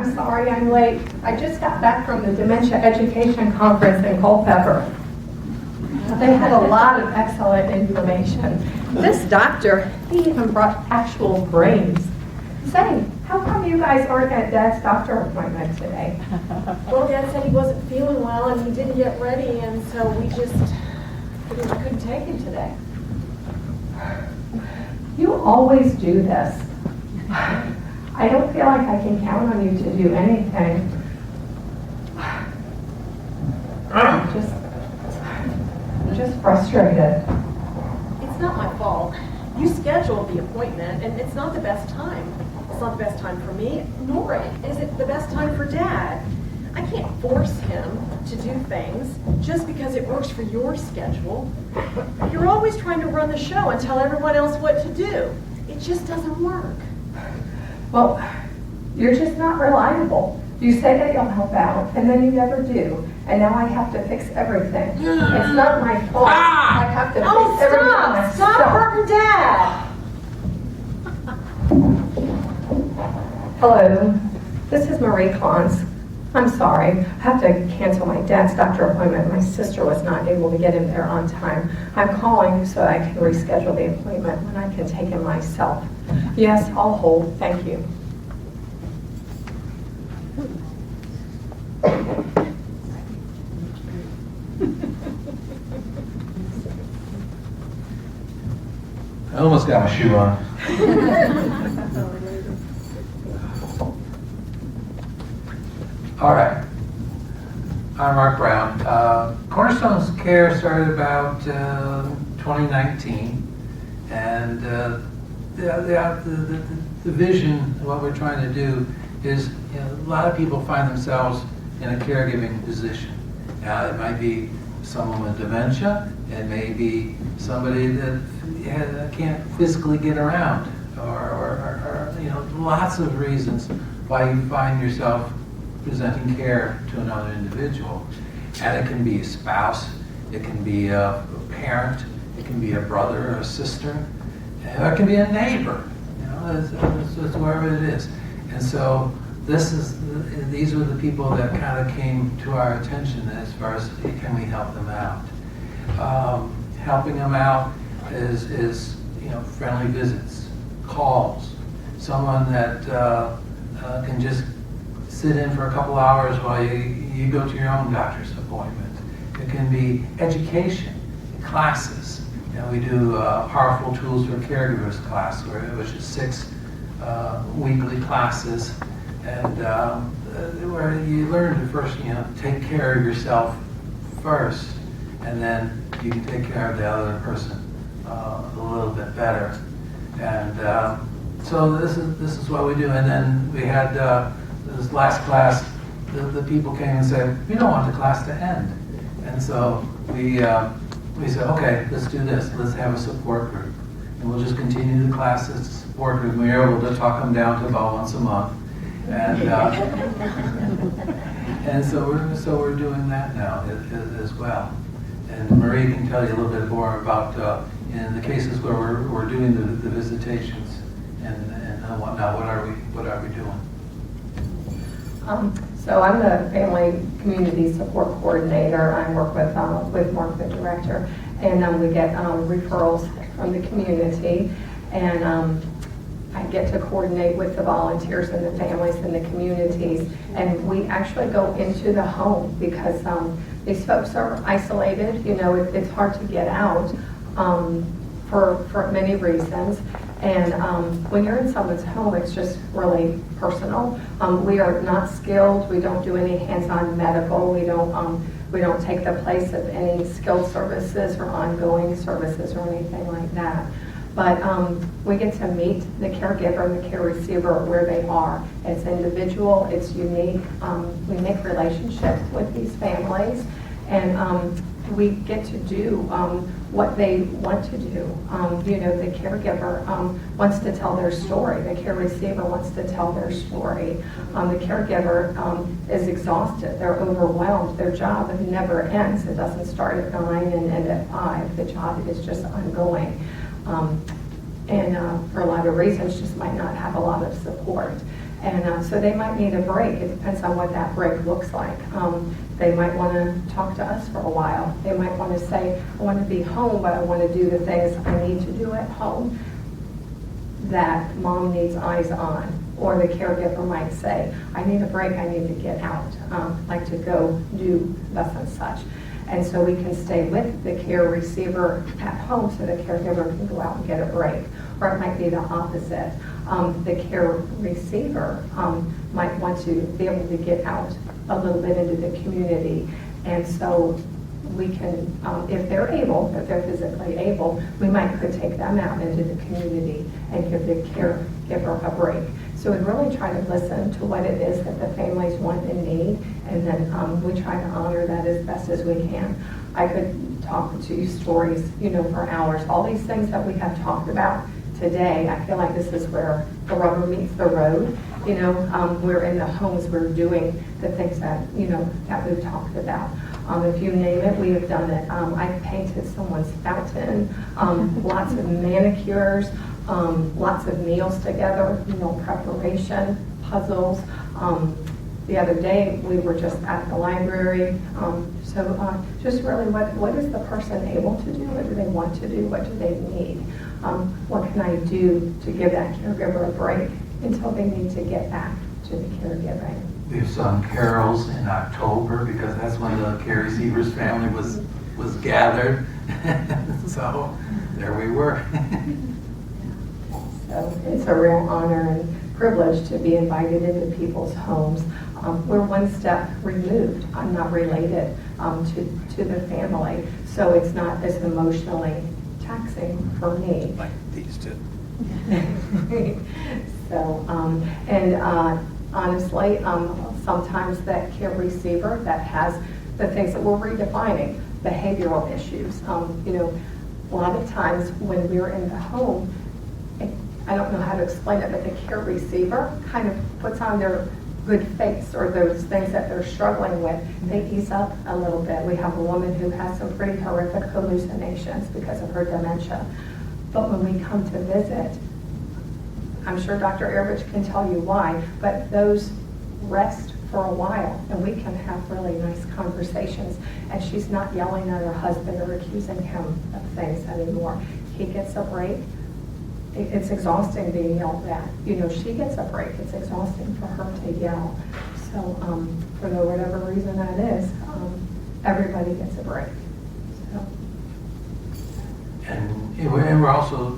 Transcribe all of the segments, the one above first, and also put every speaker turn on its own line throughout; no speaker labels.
I'm sorry I'm late. I just got back from the Dementia Education Conference in Culpeper. They had a lot of excellent information. This doctor, he even brought actual brains. Say, how come you guys aren't at Dad's doctor appointment today?
Well, Dad said he wasn't feeling well and he didn't get ready, and so we just couldn't take him today.
You always do this. I don't feel like I can count on you to do anything. I'm just frustrated.
It's not my fault. You scheduled the appointment, and it's not the best time. It's not the best time for me, nor is it the best time for Dad. I can't force him to do things just because it works for your schedule. You're always trying to run the show and tell everyone else what to do. It just doesn't work.
Well, you're just not reliable. You say that you'll help out, and then you never do. And now I have to fix everything. It's not my fault. I have to fix everything myself.
Stop hurting Dad!
Hello, this is Marie Clonts. I'm sorry, I have to cancel my dad's doctor appointment. My sister was not able to get him there on time. I'm calling so I can reschedule the appointment when I can take him myself. Yes, I'll hold. Thank you.
I almost got my shoe on. All right. I'm Mark Brown. Cornerstone's Care started about 2019, and the vision, what we're trying to do is, a lot of people find themselves in a caregiving position. Now, it might be someone with dementia, it may be somebody that can't physically get around, or lots of reasons why you find yourself presenting care to another individual. And it can be a spouse, it can be a parent, it can be a brother or a sister, or it can be a neighbor. It's wherever it is. And so these are the people that kind of came to our attention as far as, can we help them out? Helping them out is friendly visits, calls, someone that can just sit in for a couple hours while you go to your own doctor's appointment. It can be education, classes. We do Powerful Tools for Caregivers class, which is 6 weekly classes, and where you learn to first, take care of yourself first, and then you can take care of the other person a little bit better. And so this is what we do. And then we had this last class, the people came and said, we don't want the class to end. And so we said, okay, let's do this. Let's have a support group. And we'll just continue the class as a support group. We were able to talk them down to about once a month. And and so we're doing that now as well. And Marie can tell you a little bit more about in the cases where we're doing the visitations and whatnot. What are we doing?
So I'm the Family Community Support Coordinator. I work with Mark, the director, and we get referrals from the community, and I get to coordinate with the volunteers and the families and the communities, and we actually go into the home because these folks are isolated. It's hard to get out for many reasons. And when you're in someone's home, it's just really personal. We are not skilled. We don't do any hands-on medical. We don't take the place of any skilled services or ongoing services or anything like that. But we get to meet the caregiver and the care receiver where they are. It's individual. It's unique. We make relationships with these families, and we get to do what they want to do. The caregiver wants to tell their story. The care receiver wants to tell their story. The caregiver is exhausted. They're overwhelmed. Their job never ends. It doesn't start at 9 and end at 5. The job is just ongoing. And for a lot of reasons, just might not have a lot of support. And so they might need a break. It depends on what that break looks like. They might want to talk to us for a while. They might want to say, I want to be home, but I want to do the things I need to do at home that mom needs eyes on. Or the caregiver might say, I need a break, I need to get out, like to go do thus and such. And so we can stay with the care receiver at home so the caregiver can go out and get a break. Or it might be the opposite. The care receiver might want to be able to get out a little bit into the community. And so we can, if they're able, if they're physically able, we might could take them out into the community and give the caregiver a break. So we really try to listen to what it is that the families want and need, and then we try to honor that as best as we can. I could talk to you stories, for hours. All these things that we have talked about today, I feel like this is where the rubber meets the road. We're in the homes, we're doing the things that, that we've talked about. If you name it, we have done it. I've painted someone's fountain, lots of manicures, lots of meals together, meal preparation, puzzles. The other day, we were just at the library. So just really, what is the person able to do? What do they want to do? What do they need? What can I do to give that caregiver a break until they need to get back to the caregiving?
We've sung carols in October because that's when the care receiver's family was gathered. So there we were.
So it's a real honor and privilege to be invited into people's homes. We're one step removed. I'm not related to the family, so it's not as emotionally taxing for me.
Like these two.
So, honestly, sometimes that care receiver that has the things that we're redefining, behavioral issues. A lot of times when we're in the home, I don't know how to explain it, but the care receiver kind of puts on their good face or those things that they're struggling with. They ease up a little bit. We have a woman who has some pretty horrific hallucinations because of her dementia. But when we come to visit, I'm sure Dr. Erovich can tell you why, but those rest for a while and we can have really nice conversations, and she's not yelling at her husband or accusing him of things anymore. He gets a break. It's exhausting being yelled at. She gets a break. It's exhausting for her to yell. So for whatever reason that is, everybody gets a break. So.
And we're also,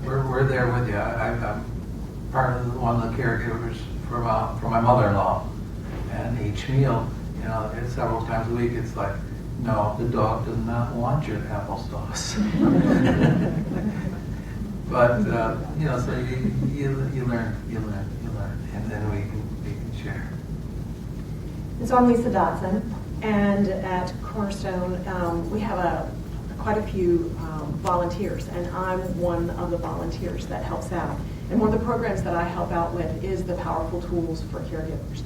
we're there with you. I'm part of one of the caregivers for my mother-in-law, and each meal, it's several times a week. It's like, no, the dog does not want your applesauce. But so you learn, and then we can share.
And so I'm Liesa Dodson, and at Cornerstone we have quite a few volunteers, and I'm one of the volunteers that helps out. And one of the programs that I help out with is the Powerful Tools for Caregivers.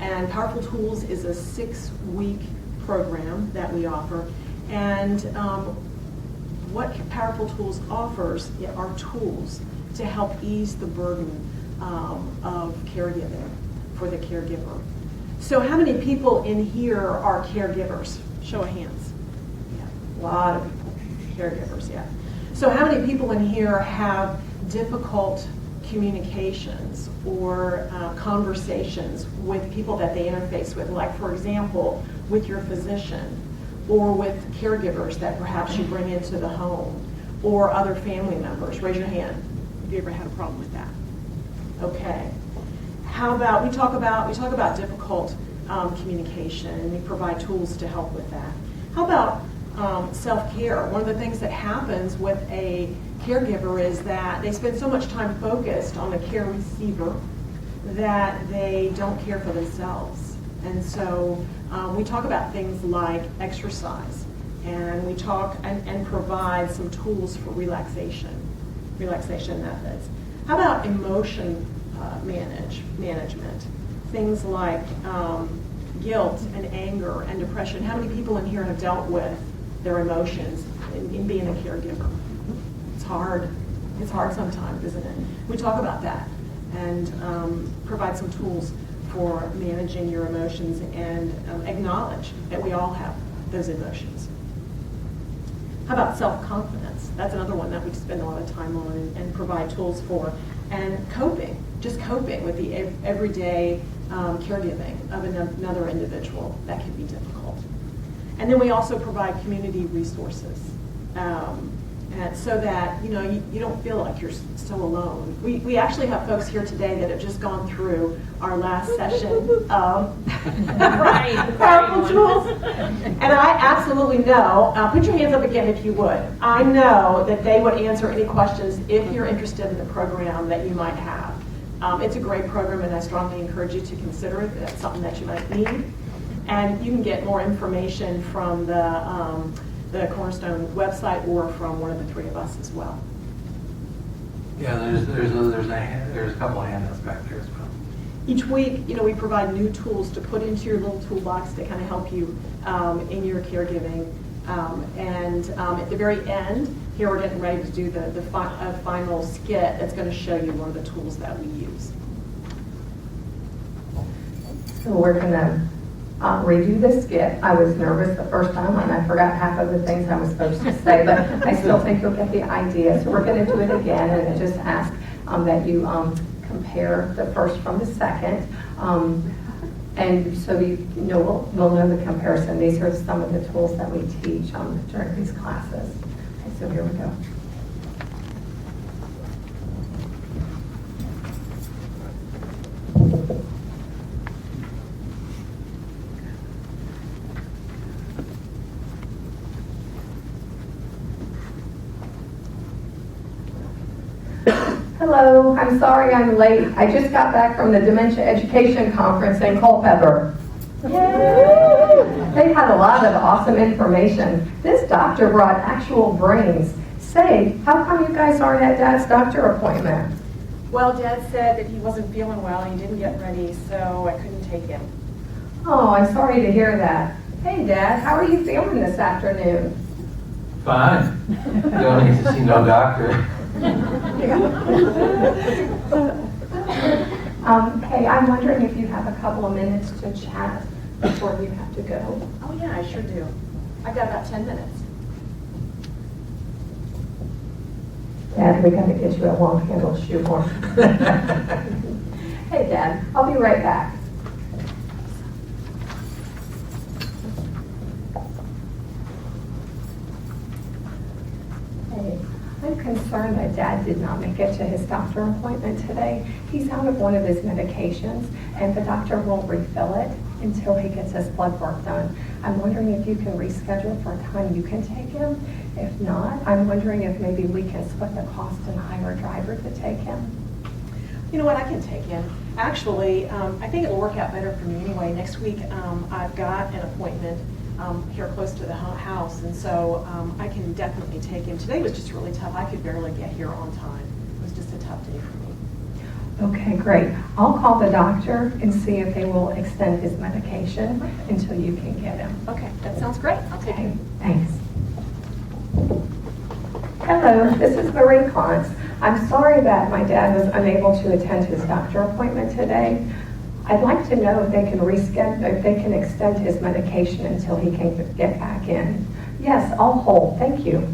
And Powerful Tools is a 6-week program that we offer, and what Powerful Tools offers are tools to help ease the burden of caregiving for the caregiver. So how many people in here are caregivers? Show of hands. Yeah, a lot of people, caregivers, yeah. So how many people in here have difficult communications or conversations with people that they interface with, like, for example, with your physician, or with caregivers that perhaps you bring into the home, or other family members? Raise your hand if you ever had a problem with that. Okay. How about we talk about difficult communication, and we provide tools to help with that. How about self-care? One of the things that happens with a caregiver is that they spend so much time focused on the care receiver that they don't care for themselves. And so we talk about things like exercise, and we talk and provide some tools for relaxation methods. How about emotion management? Things like guilt and anger and depression. How many people in here have dealt with their emotions in being a caregiver? It's hard. It's hard sometimes, isn't it? We talk about that. and provide some tools for managing your emotions and acknowledge that we all have those emotions. How about self-confidence? That's another one that we spend a lot of time on and provide tools for. And coping, just coping with the everyday caregiving of another individual that can be difficult. And then we also provide community resources. And so that you don't feel like you're so alone. We actually have folks here today that have just gone through our last session of powerful tools. And I absolutely know, put your hands up again if you would. I know that they would answer any questions if you're interested in the program that you might have. It's a great program, and I strongly encourage you to consider it. That's something that you might need. And you can get more information from the Cornerstone website or from one of the three of us as well.
Yeah, there's a couple of handouts back there as well.
Each week, we provide new tools to put into your little toolbox to kind of help you in your caregiving. And at the very end, here we're getting ready to do the final skit that's going to show you one of the tools that we use.
So we're going to redo the skit. I was nervous the first time and I forgot half of the things I was supposed to say, but I still think you'll get the idea. So we're going to do it again and just ask that you compare the first from the second. And so we'll know the comparison. These are some of the tools that we teach during these classes. Okay, so here we go. Hello, I'm sorry I'm late. I just got back from the Dementia Education Conference in Culpeper. Yay! They had a lot of awesome information. This doctor brought actual brains. Say, how come you guys aren't at Dad's doctor appointment?
Well, Dad said that he wasn't feeling well, he didn't get ready, so I couldn't take him.
Oh, I'm sorry to hear that. Hey, Dad, how are you feeling this afternoon?
Fine. You don't need to see no doctor.
Hey, I'm wondering if you have a couple of minutes to chat before you have to go.
Oh yeah, I sure do. I've got about 10 minutes.
Dad, we gotta get you a long-handled shoehorn. Hey, Dad, I'll be right back. Hey, I'm concerned that Dad did not make it to his doctor appointment today. He's out of one of his medications, and the doctor won't refill it until he gets his blood work done. I'm wondering if you can reschedule for a time you can take him. If not, I'm wondering if maybe we can split the cost and hire a driver to take him.
You know what, I can take him. Actually, I think it'll work out better for me anyway. Next week, I've got an appointment here close to the house, and so I can definitely take him. Today was just really tough. I could barely get here on time. It was just a tough day for me.
Okay, great. I'll call the doctor and see if they will extend his medication until you can get him.
Okay, that sounds great. I'll take him.
Thanks. Hello, this is Marie Clonts. I'm sorry that my dad was unable to attend his doctor appointment today. I'd like to know if they can reschedule, if they can extend his medication until he can get back in. Yes, I'll hold. Thank you.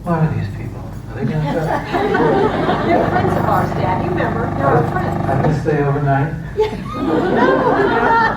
What are these people? Are they going to
They're friends of ours, Dad. You remember? They're our friends.
I'm going to stay overnight?
No, they're not.